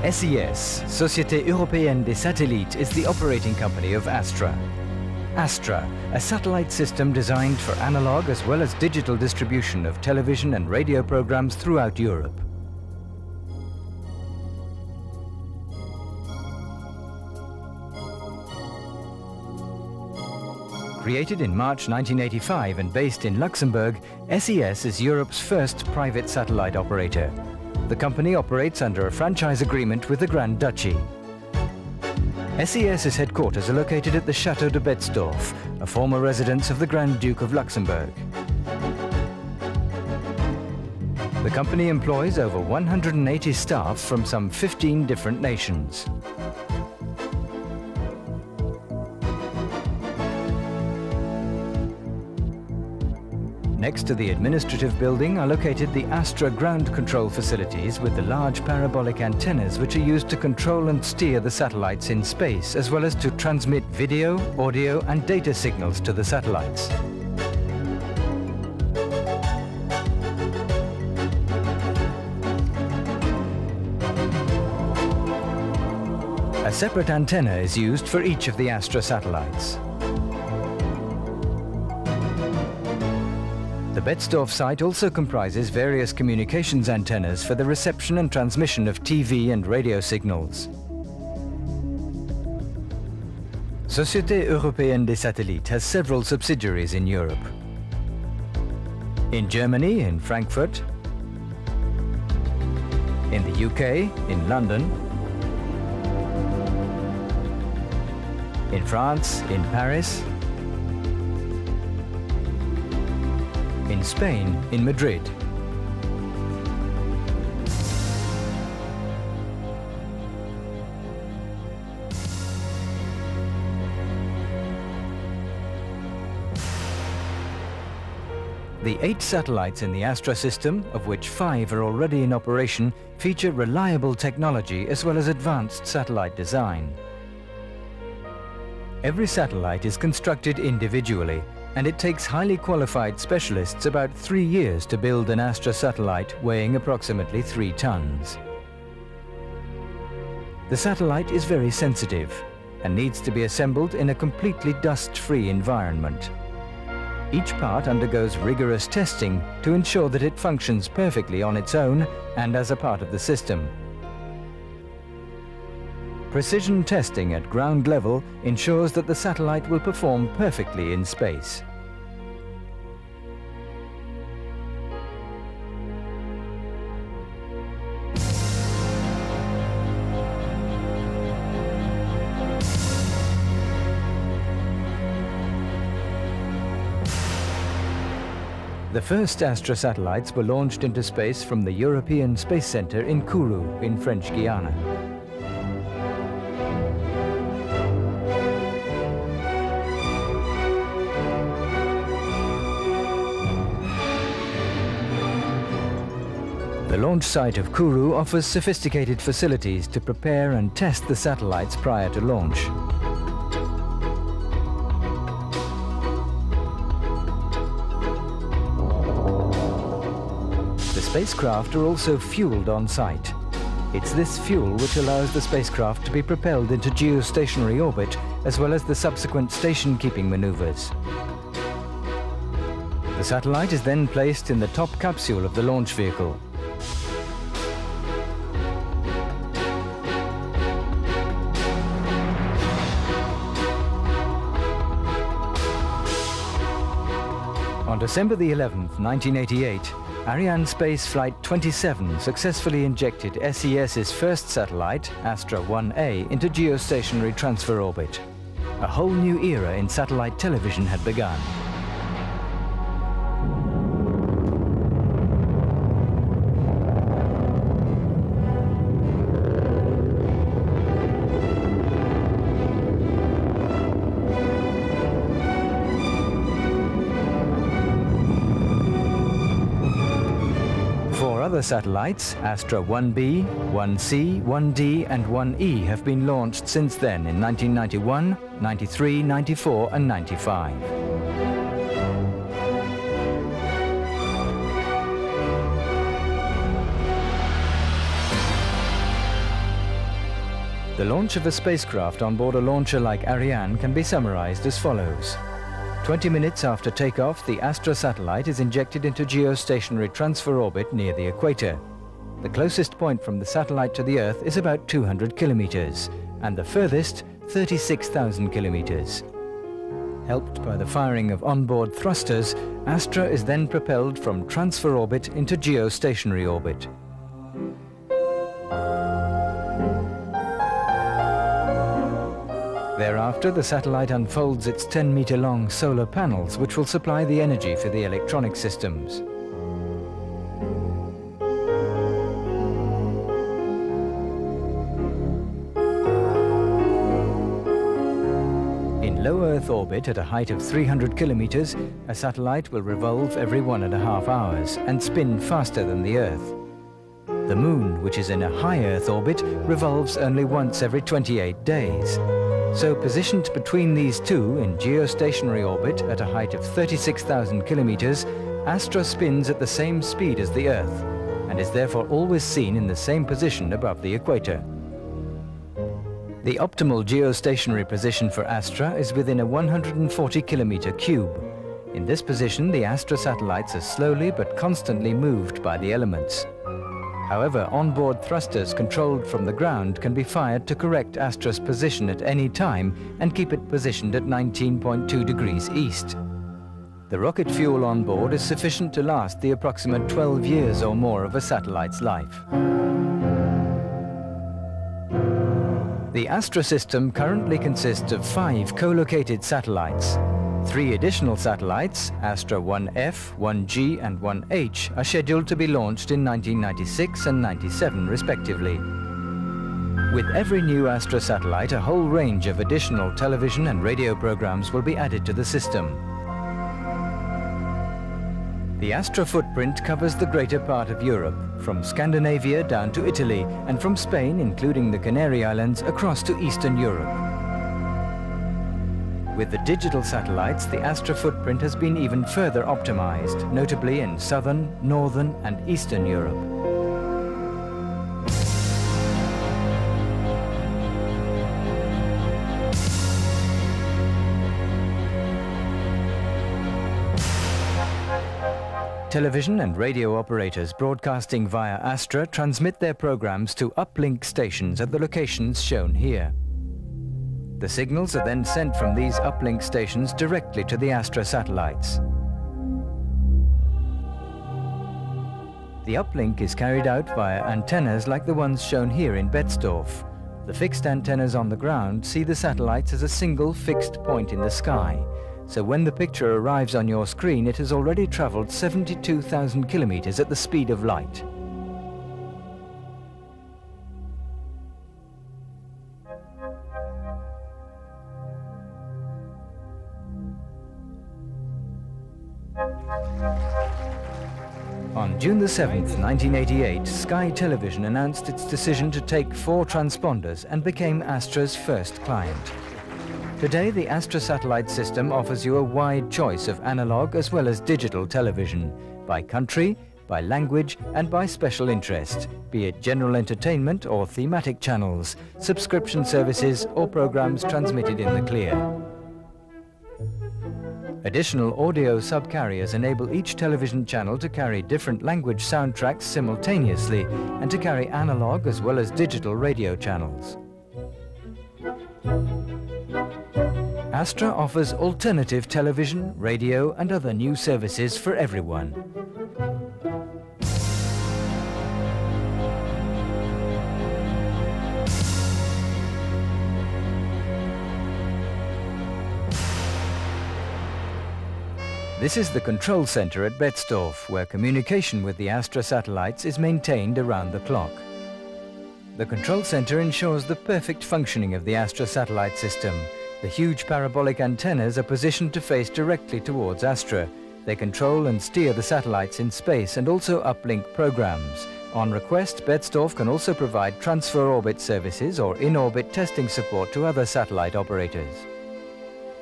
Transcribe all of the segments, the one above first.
SES, Société Européenne des Satellites, is the operating company of Astra. Astra, a satellite system designed for analog as well as digital distribution of television and radio programs throughout Europe. Created in March 1985 and based in Luxembourg, SES is Europe's first private satellite operator. The company operates under a franchise agreement with the Grand Duchy. SES's headquarters are located at the Château de Betzdorf, a former residence of the Grand Duke of Luxembourg. The company employs over 180 staff from some 15 different nations. Next to the administrative building are located the Astra ground control facilities with the large parabolic antennas which are used to control and steer the satellites in space, as well as to transmit video, audio and data signals to the satellites. A separate antenna is used for each of the Astra satellites. The Betzdorf site also comprises various communications antennas for the reception and transmission of TV and radio signals. Société Européenne des Satellites has several subsidiaries in Europe. In Germany, in Frankfurt, in the UK, in London, in France, in Paris, in Spain, in Madrid. The 8 satellites in the Astra system, of which 5 are already in operation, feature reliable technology as well as advanced satellite design. Every satellite is constructed individually, and it takes highly qualified specialists about 3 years to build an Astra satellite weighing approximately 3 tons. The satellite is very sensitive and needs to be assembled in a completely dust-free environment. Each part undergoes rigorous testing to ensure that it functions perfectly on its own and as a part of the system. Precision testing at ground level ensures that the satellite will perform perfectly in space. The first Astra satellites were launched into space from the European Space Centre in Kourou in French Guiana. The launch site of Kourou offers sophisticated facilities to prepare and test the satellites prior to launch. The spacecraft are also fueled on site. It's this fuel which allows the spacecraft to be propelled into geostationary orbit, as well as the subsequent station-keeping maneuvers. The satellite is then placed in the top capsule of the launch vehicle. On December the 11th, 1988, Ariane Space Flight 27 successfully injected SES's first satellite, Astra 1A, into geostationary transfer orbit. A whole new era in satellite television had begun. Other satellites, Astra 1B, 1C, 1D and 1E have been launched since then in 1991, 93, 94 and 95. The launch of a spacecraft on board a launcher like Ariane can be summarized as follows. 20 minutes after takeoff, the Astra satellite is injected into geostationary transfer orbit near the equator. The closest point from the satellite to the Earth is about 200 kilometers, and the furthest 36,000 kilometers. Helped by the firing of onboard thrusters, Astra is then propelled from transfer orbit into geostationary orbit. Thereafter, the satellite unfolds its 10-meter-long solar panels, which will supply the energy for the electronic systems. In low Earth orbit at a height of 300 kilometers, a satellite will revolve every 1.5 hours and spin faster than the Earth. The Moon, which is in a high Earth orbit, revolves only once every 28 days. So positioned between these two in geostationary orbit at a height of 36,000 kilometers, Astra spins at the same speed as the Earth and is therefore always seen in the same position above the equator. The optimal geostationary position for Astra is within a 140-kilometer cube. In this position, the Astra satellites are slowly but constantly moved by the elements. However, onboard thrusters controlled from the ground can be fired to correct Astra's position at any time and keep it positioned at 19.2 degrees east. The rocket fuel on board is sufficient to last the approximate 12 years or more of a satellite's life. The Astra system currently consists of 5 co-located satellites. 3 additional satellites, Astra 1F, 1G and 1H, are scheduled to be launched in 1996 and 97 respectively. With every new Astra satellite, a whole range of additional television and radio programs will be added to the system. The Astra footprint covers the greater part of Europe, from Scandinavia down to Italy, and from Spain, including the Canary Islands, across to Eastern Europe. With the digital satellites, the Astra footprint has been even further optimized, notably in southern, northern and eastern Europe. Television and radio operators broadcasting via Astra transmit their programs to uplink stations at the locations shown here. The signals are then sent from these uplink stations directly to the Astra satellites. The uplink is carried out via antennas like the ones shown here in Betzdorf. The fixed antennas on the ground see the satellites as a single fixed point in the sky. So when the picture arrives on your screen, it has already traveled 72,000 kilometers at the speed of light. On June 7, 1988, Sky Television announced its decision to take 4 transponders and became Astra's first client. Today, the Astra satellite system offers you a wide choice of analog as well as digital television, by country, by language and by special interest, be it general entertainment or thematic channels, subscription services or programs transmitted in the clear. Additional audio subcarriers enable each television channel to carry different language soundtracks simultaneously and to carry analog as well as digital radio channels. Astra offers alternative television, radio and other new services for everyone. This is the control center at Betzdorf, where communication with the Astra satellites is maintained around the clock. The control center ensures the perfect functioning of the Astra satellite system. The huge parabolic antennas are positioned to face directly towards Astra. They control and steer the satellites in space and also uplink programs. On request, Betzdorf can also provide transfer orbit services or in-orbit testing support to other satellite operators.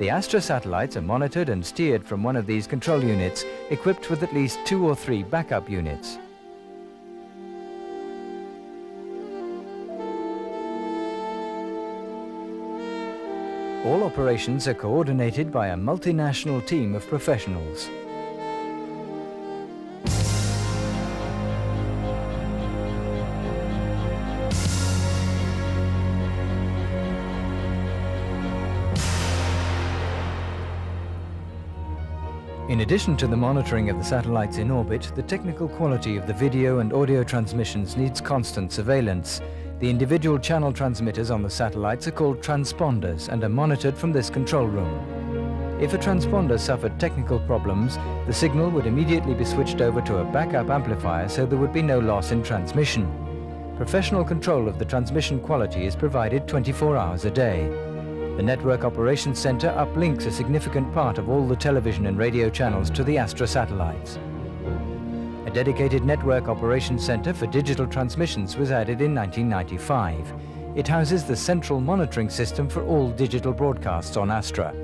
The Astra satellites are monitored and steered from one of these control units, equipped with at least 2 or 3 backup units. All operations are coordinated by a multinational team of professionals. In addition to the monitoring of the satellites in orbit, the technical quality of the video and audio transmissions needs constant surveillance. The individual channel transmitters on the satellites are called transponders and are monitored from this control room. If a transponder suffered technical problems, the signal would immediately be switched over to a backup amplifier so there would be no loss in transmission. Professional control of the transmission quality is provided 24 hours a day. The Network Operations Center uplinks a significant part of all the television and radio channels to the Astra satellites. A dedicated Network Operations Center for digital transmissions was added in 1995. It houses the central monitoring system for all digital broadcasts on Astra.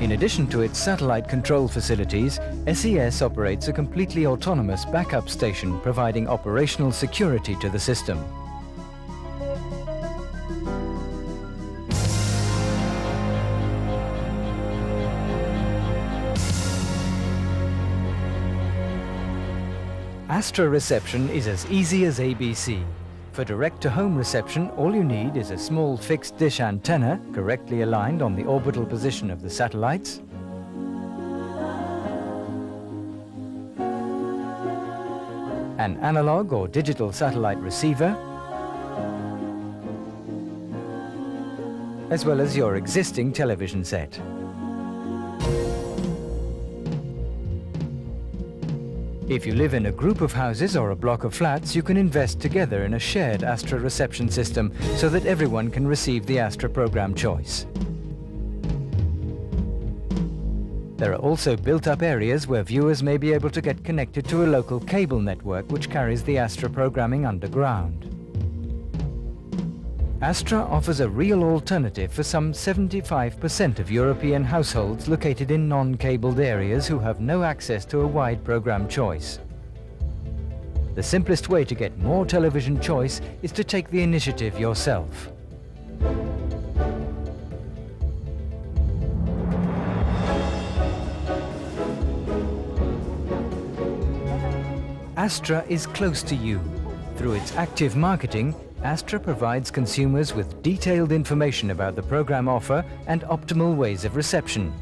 In addition to its satellite control facilities, SES operates a completely autonomous backup station providing operational security to the system. Astra reception is as easy as ABC. For direct-to-home reception, all you need is a small fixed dish antenna correctly aligned on the orbital position of the satellites, an analog or digital satellite receiver, as well as your existing television set. If you live in a group of houses or a block of flats, you can invest together in a shared Astra reception system so that everyone can receive the Astra program choice. There are also built-up areas where viewers may be able to get connected to a local cable network which carries the Astra programming underground. Astra offers a real alternative for some 75% of European households located in non-cabled areas who have no access to a wide program choice. The simplest way to get more television choice is to take the initiative yourself. Astra is close to you. Through its active marketing, Astra provides consumers with detailed information about the program offer and optimal ways of reception.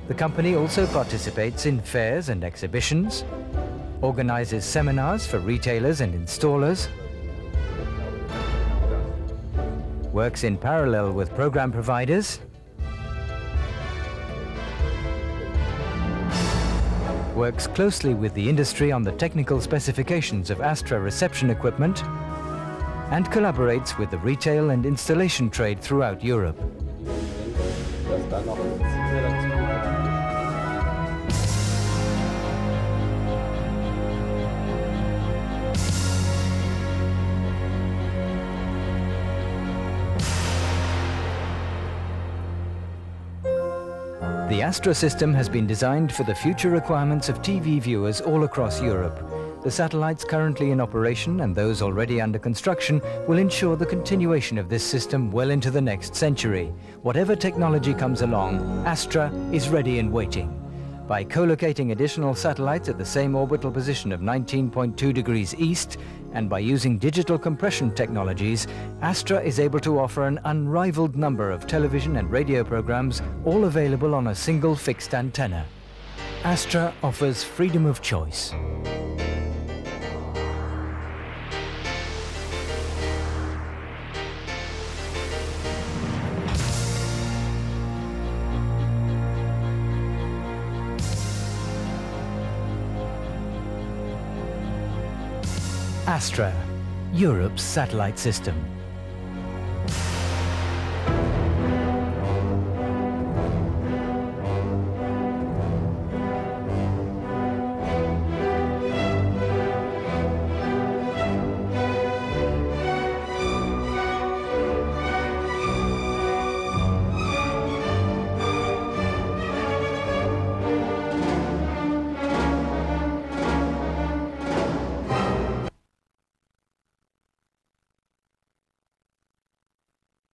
The company also participates in fairs and exhibitions, organizes seminars for retailers and installers, works in parallel with program providers, works closely with the industry on the technical specifications of Astra reception equipment, and collaborates with the retail and installation trade throughout Europe. The Astra system has been designed for the future requirements of TV viewers all across Europe. The satellites currently in operation and those already under construction will ensure the continuation of this system well into the next century. Whatever technology comes along, Astra is ready and waiting. By co-locating additional satellites at the same orbital position of 19.2 degrees east and by using digital compression technologies, Astra is able to offer an unrivaled number of television and radio programs, all available on a single fixed antenna. Astra offers freedom of choice. Astra, Europe's satellite system.